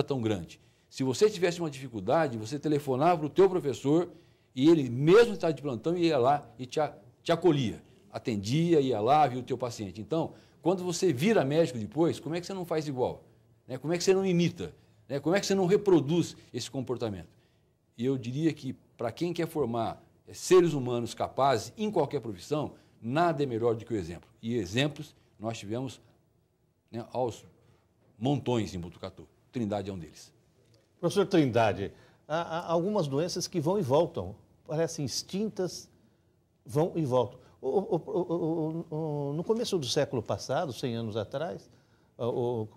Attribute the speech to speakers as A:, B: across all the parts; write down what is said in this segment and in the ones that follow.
A: tão grande. Se você tivesse uma dificuldade, você telefonava para o teu professor e ele, mesmo estava de plantão, ia lá e te acolhia, atendia, ia lá, via o teu paciente. Então, quando você vira médico depois, como é que você não faz igual? Né? Como é que você não imita? Né? Como é que você não reproduz esse comportamento? E eu diria que, para quem quer formar seres humanos capazes em qualquer profissão, nada é melhor do que o exemplo. E exemplos nós tivemos, né, aos montões em Botucatu. Trindade é um deles.
B: Professor Trindade, há algumas doenças que vão e voltam, parecem extintas, vão e voltam. No começo do século passado, 100 anos atrás,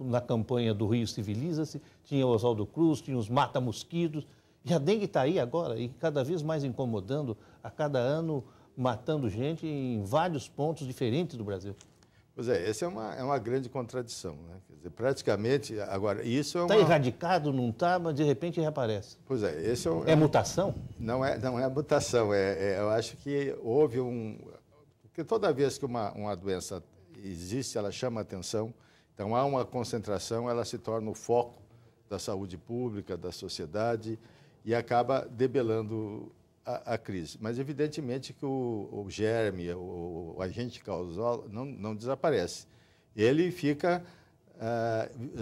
B: na campanha do Rio Civiliza-se, tinha o Oswaldo Cruz, tinha os mata-mosquitos, e a dengue está aí agora, e cada vez mais incomodando, a cada ano matando gente em vários pontos diferentes do Brasil.
C: Pois é, essa é uma grande contradição, né? Quer dizer, praticamente, agora, isso é uma...
B: Está erradicado, não está, mas de repente reaparece.
C: Pois é, esse
B: é mutação?
C: Não é mutação, eu acho que houve porque toda vez que uma doença existe, ela chama atenção, então há uma concentração, ela se torna o foco da saúde pública, da sociedade, e acaba debelando a crise. Mas, evidentemente, que o germe, o agente causal, não desaparece. Ele fica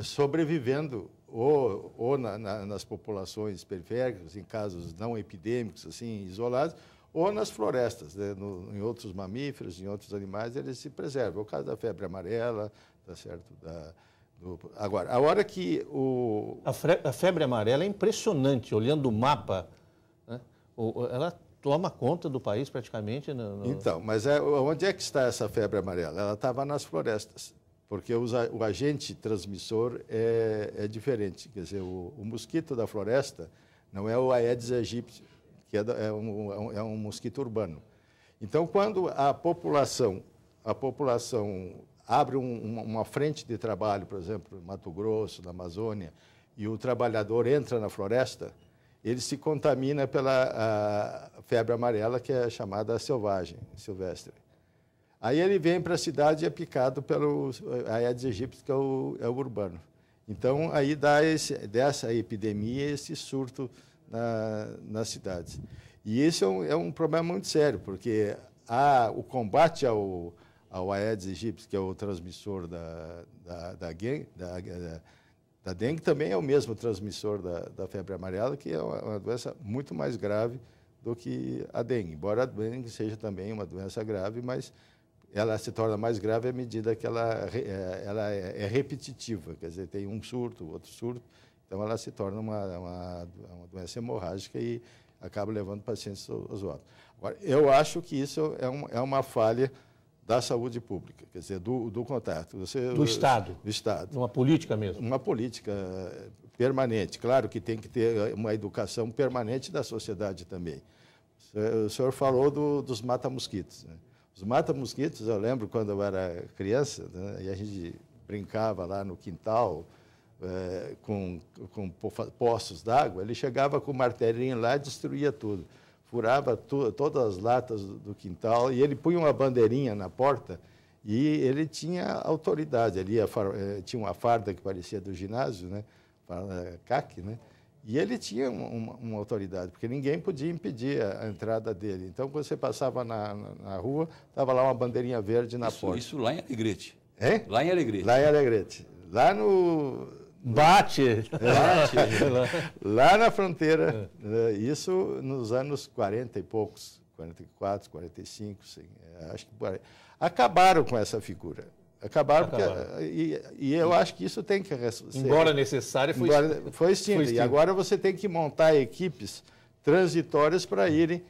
C: sobrevivendo ou nas populações periféricas, em casos não epidêmicos, assim, isolados, ou nas florestas, né? Em outros mamíferos, em outros animais, eles se preservam. O caso da febre amarela, tá certo? Agora, a hora que
B: A febre amarela é impressionante, olhando o mapa, né? Ela toma conta do país praticamente.
C: Então, mas onde é que está essa febre amarela? Ela estava nas florestas, porque o agente transmissor é diferente. Quer dizer, o mosquito da floresta não é o Aedes aegypti, que é um mosquito urbano. Então, quando a população abre uma frente de trabalho, por exemplo, no Mato Grosso, na Amazônia, e o trabalhador entra na floresta, ele se contamina pela febre amarela, que é chamada selvagem, silvestre. Aí ele vem para a cidade e é picado pelo Aedes aegypti, que é o urbano. Então, aí dá dessa epidemia, esse surto nas cidades. E isso é um problema muito sério, porque o combate ao Aedes aegypti, que é o transmissor da dengue, também é o mesmo transmissor da febre amarela, que é uma doença muito mais grave do que a dengue. Embora a dengue seja também uma doença grave, mas ela se torna mais grave à medida que ela é repetitiva, quer dizer, tem um surto, outro surto, então ela se torna uma doença hemorrágica e acaba levando pacientes aos óbitos. Agora, eu acho que isso é uma falha da saúde pública, quer dizer, do contato.
B: Do Estado?
C: Do Estado.
B: Uma política mesmo?
C: Uma política permanente. Claro que tem que ter uma educação permanente da sociedade também. O senhor falou dos mata-mosquitos, né? Os mata-mosquitos, eu lembro quando eu era criança, né, e a gente brincava lá no quintal com poços d'água, ele chegava com o martelinho lá e destruía tudo. Furava todas as latas do quintal e ele punha uma bandeirinha na porta e ele tinha autoridade. Ali tinha uma farda que parecia do ginásio, né? CAC, né? E ele tinha uma autoridade, porque ninguém podia impedir a entrada dele. Então, quando você passava na rua, estava lá uma bandeirinha verde na porta.
A: Isso lá em Alegrete.
C: É?
A: Lá em Alegrete.
C: Lá em Alegrete. Lá no...
B: Bate!
C: Lá na fronteira. Isso nos anos 40 e poucos, 44, 45, acho que acabaram com essa figura. Acabaram. E eu acho que isso tem que ser...
B: Embora necessário,
C: foi extinto. E agora você tem que montar equipes transitórias para irem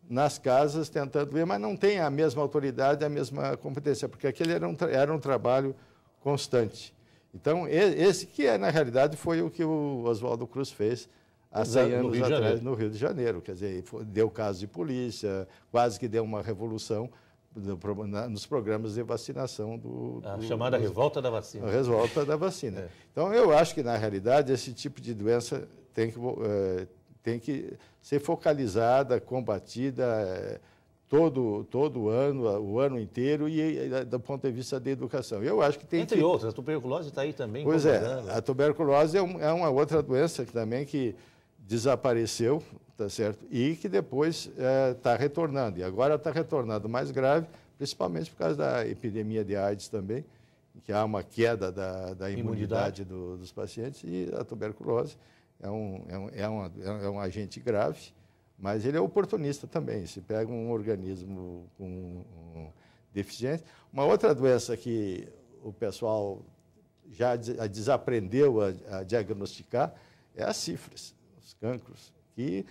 C: nas casas tentando ver, mas não tem a mesma autoridade, a mesma competência, porque aquele era um trabalho constante. Então, esse que, na realidade, foi o que o Oswaldo Cruz fez há 100 anos atrás no Rio de Janeiro. Quer dizer, deu caso de polícia, quase que deu uma revolução nos programas de vacinação
B: a chamada revolta da vacina.
C: A revolta da vacina. Então, eu acho que, na realidade, esse tipo de doença tem que ser focalizada, combatida. todo ano, o ano inteiro, e do ponto de vista da educação. Eu acho que tem
B: Entre outras, a tuberculose está aí também.
C: Pois é, a tuberculose é uma outra doença também que desapareceu, tá certo? E que depois está retornando. E agora está retornando mais grave, principalmente por causa da epidemia de AIDS também, que há uma queda da imunidade dos pacientes, e a tuberculose é um agente grave, mas ele é oportunista também. Se pega um organismo com deficiência. Uma outra doença que o pessoal já desaprendeu a diagnosticar é a sífilis, os cancros, que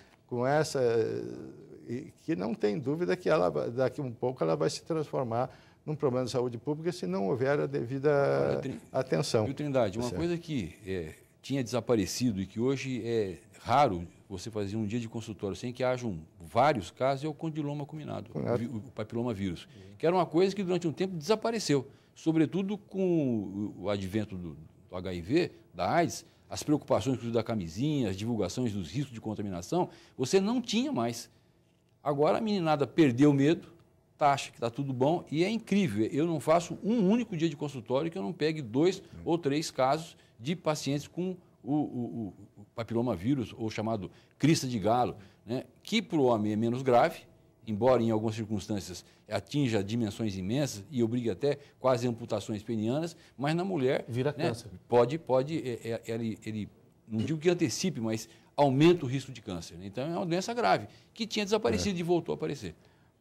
C: não tem dúvida que daqui a um pouco ela vai se transformar num problema de saúde pública se não houver a devida atenção.
A: Viu, Trindade, uma coisa que tinha desaparecido e que hoje é raro você fazer um dia de consultório sem que hajam vários casos é o condiloma acuminado, o papiloma vírus, que era uma coisa que durante um tempo desapareceu, sobretudo com o advento do HIV, da AIDS, as preocupações da camisinha, as divulgações dos riscos de contaminação, você não tinha mais. Agora a meninada perdeu o medo, acha que está tudo bom, e é incrível, eu não faço um único dia de consultório que eu não pegue 2 ou 3 casos de pacientes com o papilomavírus, ou chamado crista de galo, né, que para o homem é menos grave, embora em algumas circunstâncias atinja dimensões imensas e obrigue até quase amputações penianas, mas na mulher
B: vira câncer.
A: Ele não digo que antecipe, mas aumenta o risco de câncer. Então é uma doença grave, que tinha desaparecido e voltou a aparecer.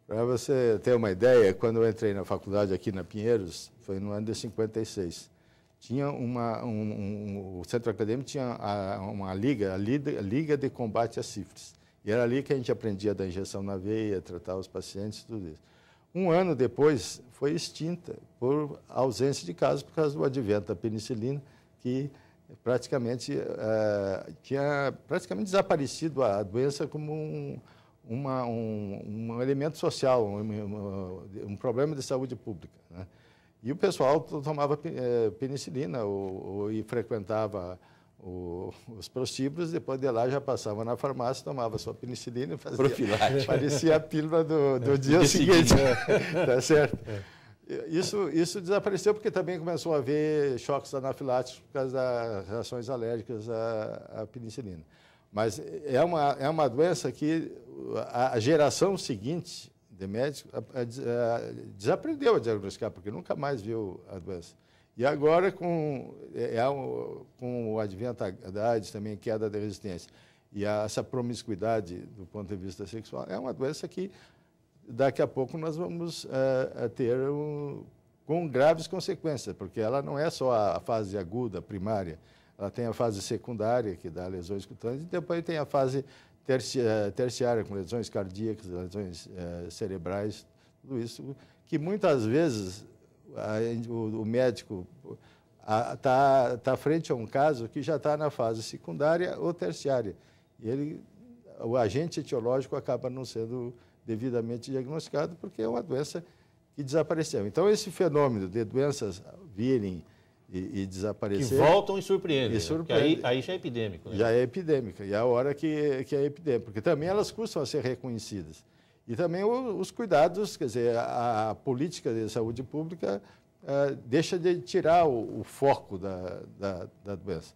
C: Para você ter uma ideia, quando eu entrei na faculdade aqui na Pinheiros, foi no ano de 56, tinha o centro acadêmico tinha uma liga, a Liga de Combate à Sífilis. E era ali que a gente aprendia da injeção na veia, tratar os pacientes, tudo isso. Um ano depois, foi extinta por ausência de casos, por causa do advento da penicilina, que praticamente tinha desaparecido a doença como um elemento social, um problema de saúde pública, né? E o pessoal tomava penicilina e frequentava os prostíbulos, depois de lá já passava na farmácia, tomava sua penicilina e fazia. Parecia a pílula do dia seguinte. Tá certo? Isso desapareceu porque também começou a haver choques anafiláticos por causa das reações alérgicas à penicilina. Mas é uma doença que a geração seguinte de médicos desaprendeu a diagnosticar, porque nunca mais viu a doença. E agora, com o advento da AIDS, também queda da resistência, e essa promiscuidade do ponto de vista sexual, é uma doença que daqui a pouco nós vamos ter com graves consequências, porque ela não é só a fase aguda, primária, ela tem a fase secundária, que dá lesões cutâneas, e depois tem a fase terciária, com lesões cardíacas, lesões cerebrais, tudo isso, que muitas vezes o médico está frente a um caso que já está na fase secundária ou terciária, e o agente etiológico acaba não sendo devidamente diagnosticado, porque é uma doença que desapareceu. Então, esse fenômeno de doenças virem e desaparecer...
B: Que voltam e surpreendem. Aí já é epidêmico. Né?
C: Já é epidêmica, e é a hora que é epidêmica, porque também elas custam a ser reconhecidas. E também os cuidados, quer dizer, a política de saúde pública deixa de tirar o foco da doença.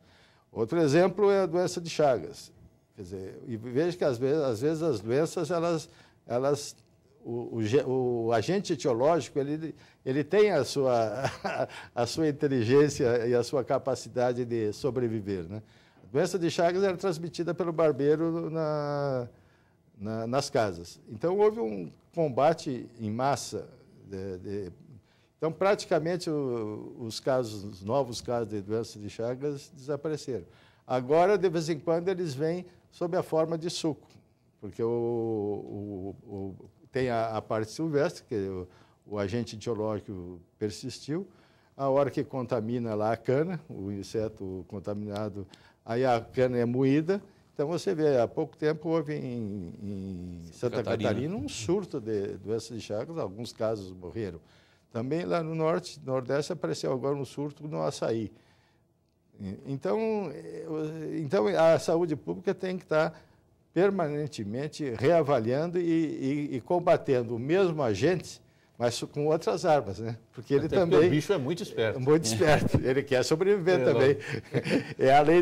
C: Outro exemplo é a doença de Chagas. Quer dizer, e veja que às vezes as doenças, o agente etiológico, ele tem a sua inteligência e a sua capacidade de sobreviver, né? A doença de Chagas era transmitida pelo barbeiro nas casas. Então, houve um combate em massa. Então, praticamente, os novos casos de doença de Chagas desapareceram. Agora, de vez em quando, eles vêm sob a forma de suco, porque tem a parte silvestre, que o agente etiológico persistiu, a hora que contamina lá a cana, o inseto contaminado, aí a cana é moída. Então, você vê, há pouco tempo houve em Santa Catarina um surto de doença de Chagas, alguns casos morreram. Também lá no Nordeste apareceu agora um surto no açaí. Então a saúde pública tem que estar permanentemente reavaliando e combatendo o mesmo agente, mas com outras armas, né? Porque ele
B: Até
C: também...
B: porque o bicho é muito esperto.
C: Muito esperto, ele quer sobreviver também. É a lei